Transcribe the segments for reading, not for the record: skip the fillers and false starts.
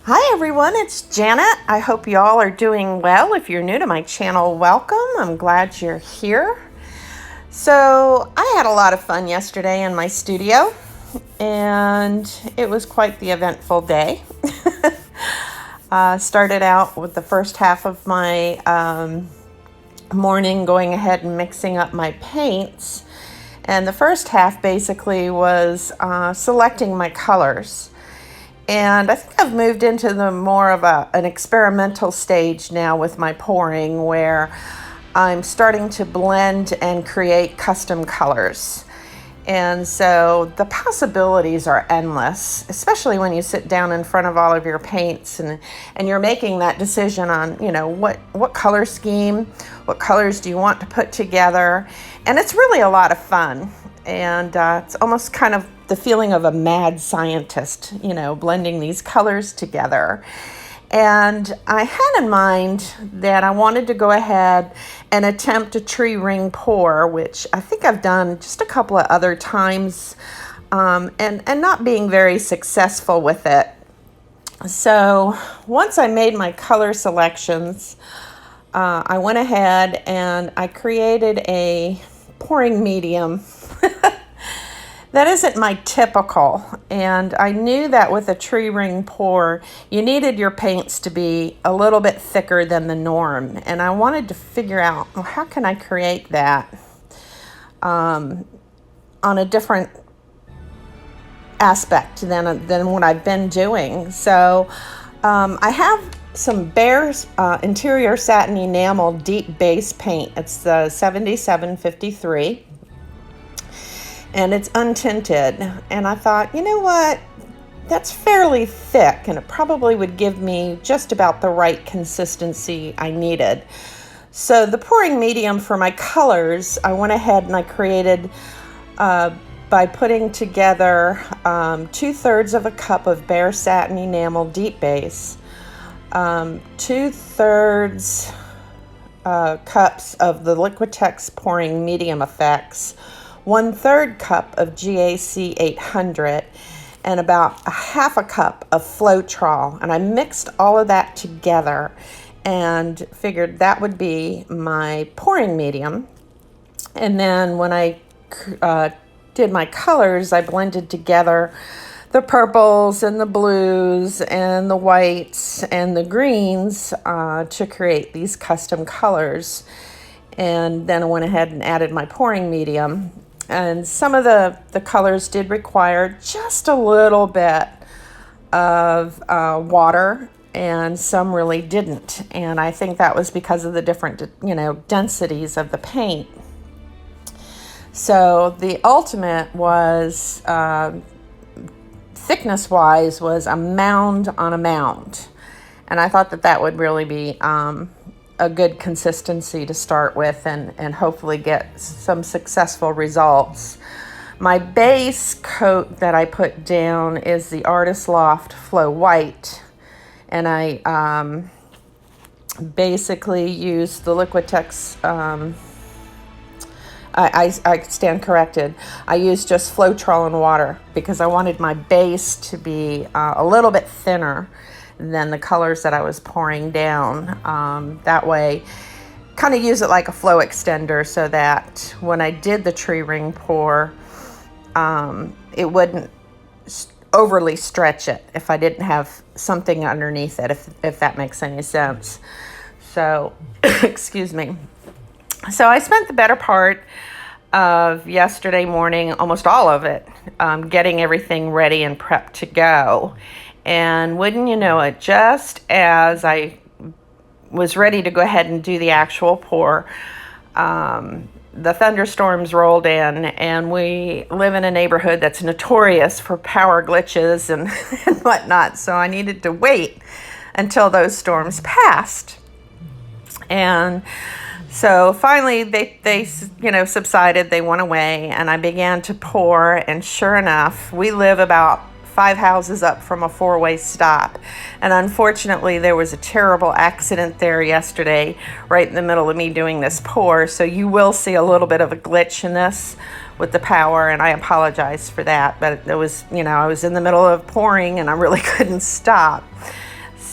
Hi everyone, it's Janet. I hope you all are doing well. If you're new to my channel, welcome. I'm glad you're here. So I had a lot of fun yesterday in my studio and it was quite the eventful day. Started out with the first half of my morning going ahead and mixing up my paints. And the first half basically was selecting my colors. And I think I've moved into the more of an experimental stage now with my pouring, where I'm starting to blend and create custom colors. And so the possibilities are endless, especially when you sit down in front of all of your paints and you're making that decision on, what color scheme, what colors do you want to put together. And it's really a lot of fun. And it's almost kind of the feeling of a mad scientist, blending these colors together. And I had in mind that I wanted to go ahead and attempt a tree ring pour, which I think I've done just a couple of other times, and not being very successful with it. So once I made my color selections, I went ahead and I created a pouring medium that isn't my typical, and I knew that with a tree ring pour you needed your paints to be a little bit thicker than the norm, and I wanted to figure out, well, how can I create that on a different aspect than what I've been doing. So I have some Behr's interior satin enamel deep base paint. It's the 7753. And it's untinted. And I thought, you know what? That's fairly thick, and it probably would give me just about the right consistency I needed. So the pouring medium for my colors, I went ahead and I created by putting together 2/3 of a cup of Behr satin enamel deep base, 2/3 cups of the Liquitex pouring medium effects, 1/3 cup of GAC 800, and about a half a cup of Floetrol. And I mixed all of that together and figured that would be my pouring medium. And then when I did my colors, I blended together the purples and the blues and the whites and the greens to create these custom colors. And then I went ahead and added my pouring medium. And some of the colors did require just a little bit of water, and some really didn't. And I think that was because of the different, densities of the paint. So the ultimate was, thickness-wise, was a mound on a mound. And I thought that would really be a good consistency to start with, and hopefully get some successful results. My base coat that I put down is the Artist Loft Flow White, and I basically used the Liquitex. I stand corrected. I used just Floetrol and water because I wanted my base to be a little bit thinner than the colors that I was pouring down. That way, kind of use it like a flow extender, so that when I did the tree ring pour, it wouldn't overly stretch it if I didn't have something underneath it, if that makes any sense. So, excuse me. So I spent the better part of yesterday morning, almost all of it, getting everything ready and prepped to go. And wouldn't you know it, just as I was ready to go ahead and do the actual pour, the thunderstorms rolled in, and we live in a neighborhood that's notorious for power glitches and whatnot. So I needed to wait until those storms passed. And so finally they subsided, they went away, and I began to pour. And sure enough, we live about 5 houses up from a 4-way stop. And unfortunately, there was a terrible accident there yesterday, right in the middle of me doing this pour. So you will see a little bit of a glitch in this with the power, and I apologize for that. But it was, I was in the middle of pouring and I really couldn't stop.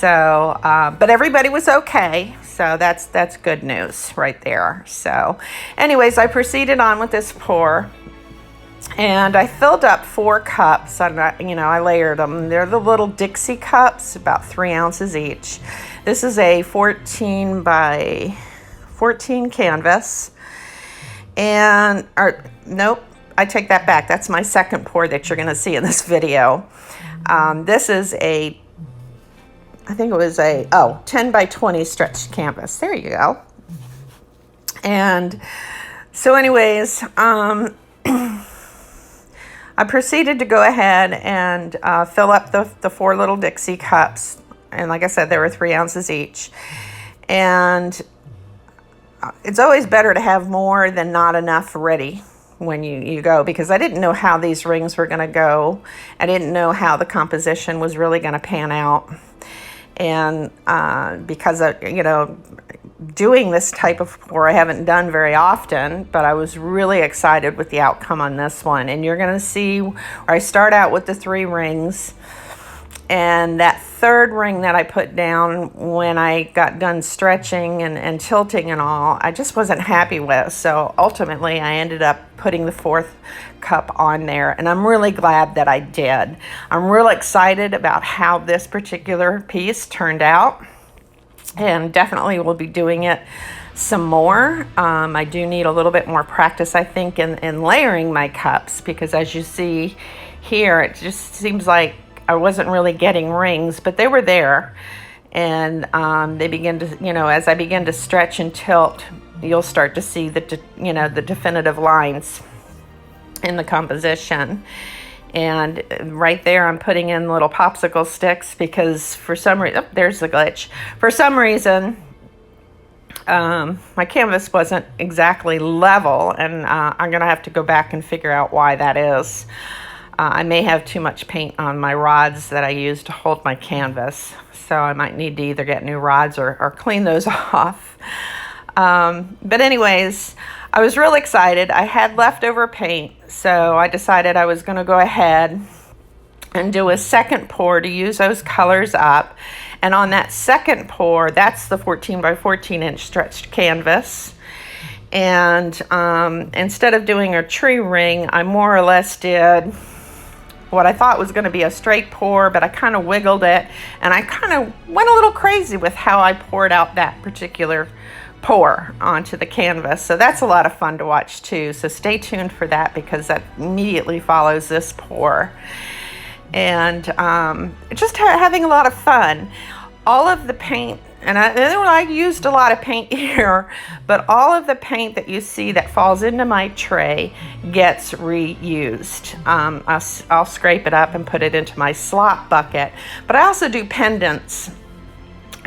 So, but everybody was okay. So that's good news right there. So anyways, I proceeded on with this pour. And I filled up 4 cups, and I layered them. They're the little Dixie cups, about 3 ounces each. This is a 14 by 14 canvas. And, nope, I take that back. That's my second pour that you're going to see in this video. This is I think it was 10 by 20 stretched canvas. There you go. And so anyways, I proceeded to go ahead and fill up the 4 little Dixie cups. And like I said, there were 3 ounces each. And it's always better to have more than not enough ready when you go, because I didn't know how these rings were going to go. I didn't know how the composition was really going to pan out. And because of, doing this type of pour I haven't done very often, but I was really excited with the outcome on this one. And you're going to see where I start out with the 3 rings, and that 3rd ring that I put down when I got done stretching and tilting and all, I just wasn't happy with. So ultimately I ended up putting the 4th cup on there, and I'm really glad that I did. I'm real excited about how this particular piece turned out, and definitely will be doing it some more. I do need a little bit more practice, I think, in layering my cups, because as you see here, it just seems like I wasn't really getting rings, but they were there. And they begin to, as I begin to stretch and tilt, you'll start to see the definitive lines in the composition. And right there, I'm putting in little popsicle sticks, because for some reason, there's the glitch. For some reason, my canvas wasn't exactly level, and I'm going to have to go back and figure out why that is. I may have too much paint on my rods that I use to hold my canvas, so I might need to either get new rods or clean those off. But anyways, I was real excited. I had leftover paint, so I decided I was going to go ahead and do a second pour to use those colors up. And on that second pour, that's the 14 by 14 inch stretched canvas. And instead of doing a tree ring, I more or less did what I thought was going to be a straight pour, but I kind of wiggled it, and I kind of went a little crazy with how I poured out that particular pour onto the canvas. So that's a lot of fun to watch too. So stay tuned for that, because that immediately follows this pour. And just having a lot of fun. All of the paint, and I used a lot of paint here, but all of the paint that you see that falls into my tray gets reused. I'll scrape it up and put it into my slop bucket, but I also do pendants.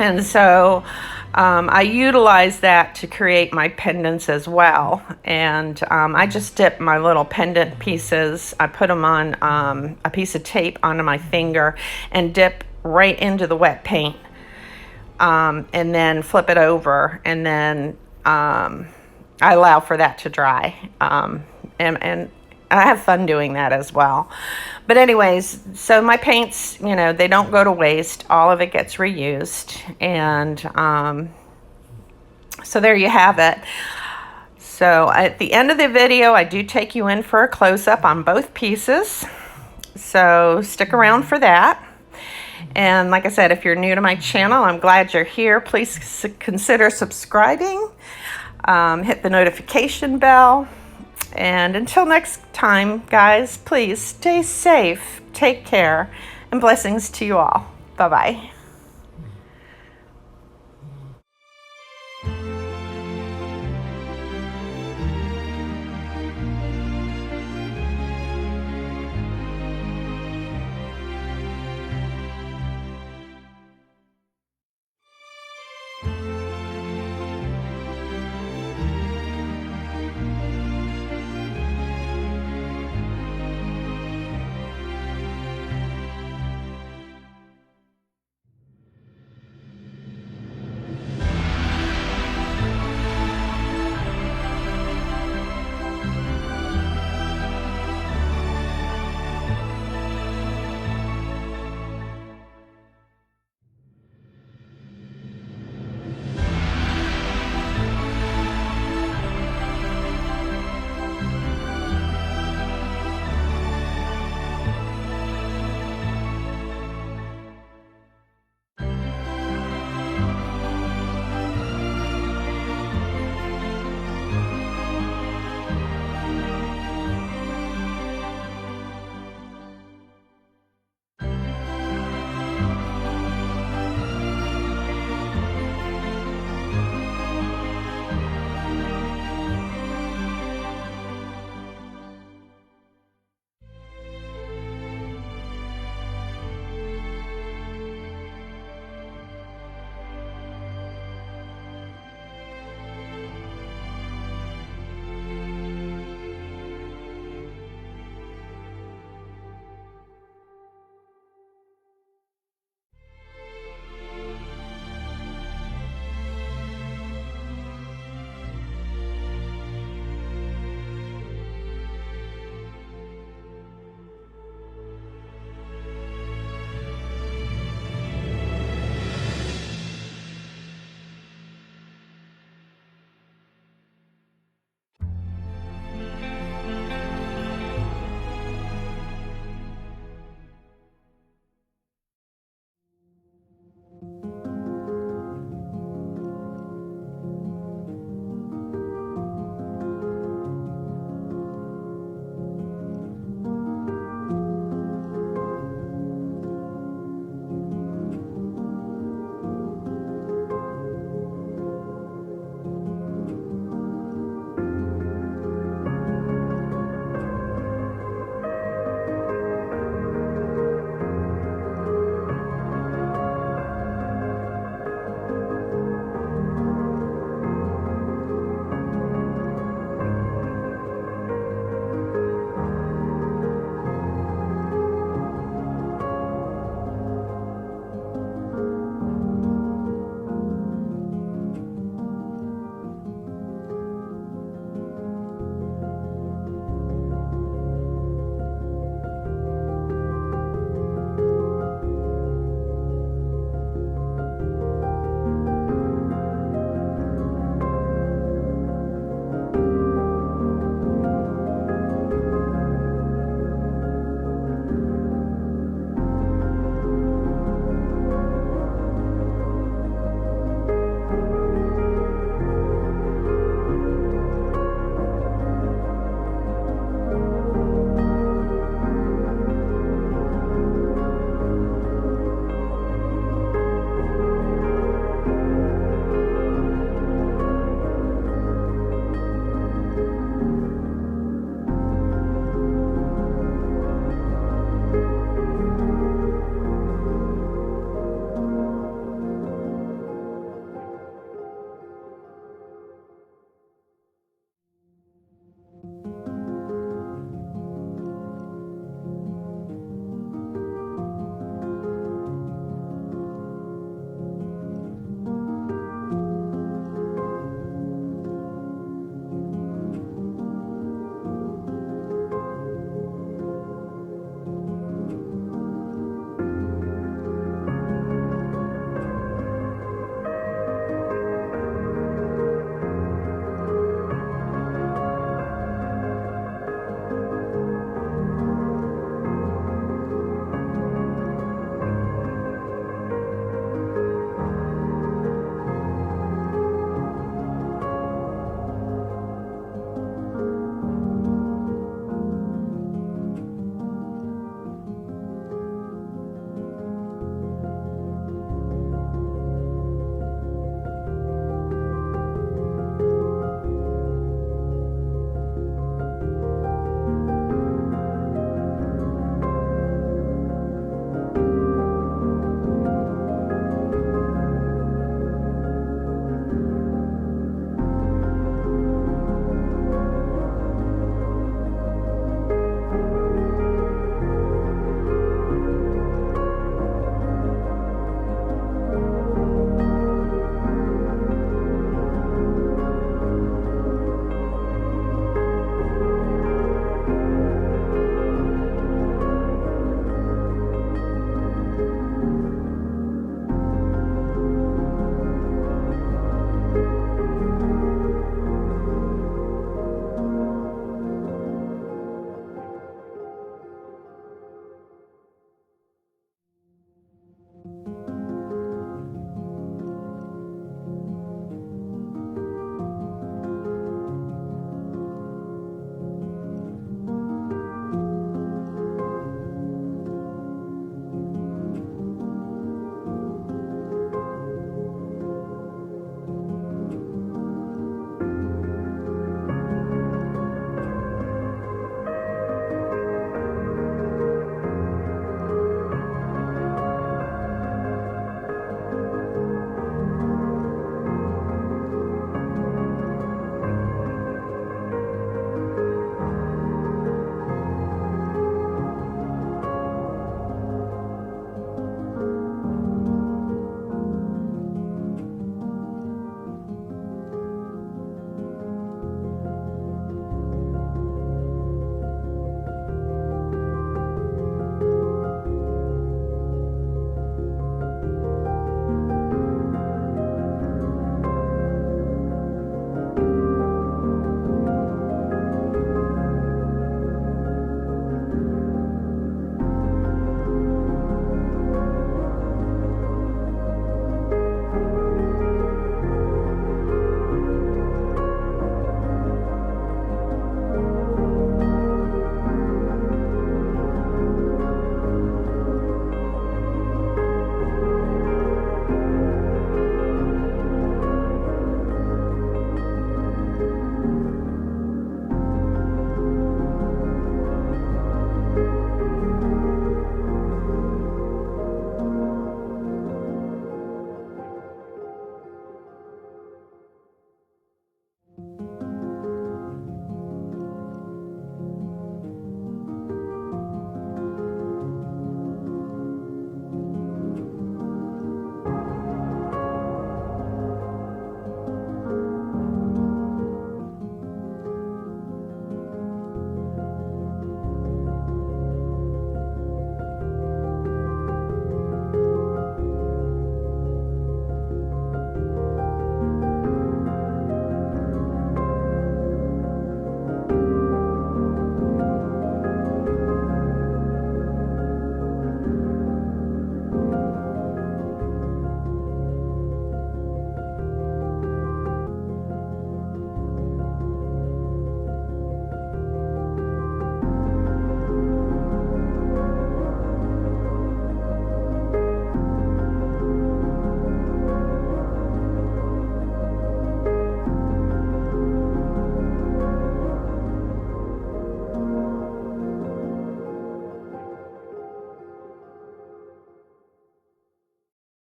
And so I utilize that to create my pendants as well. And I just dip my little pendant pieces, I put them on a piece of tape onto my finger and dip right into the wet paint, and then flip it over, and then I allow for that to dry. And I have fun doing that as well. But anyways, so my paints, they don't go to waste. All of it gets reused. And so there you have it. So at the end of the video, I do take you in for a close-up on both pieces. So stick around for that. And like I said, if you're new to my channel, I'm glad you're here. Please consider subscribing. Hit the notification bell. And until next time, guys, please stay safe, take care, and blessings to you all. Bye-bye.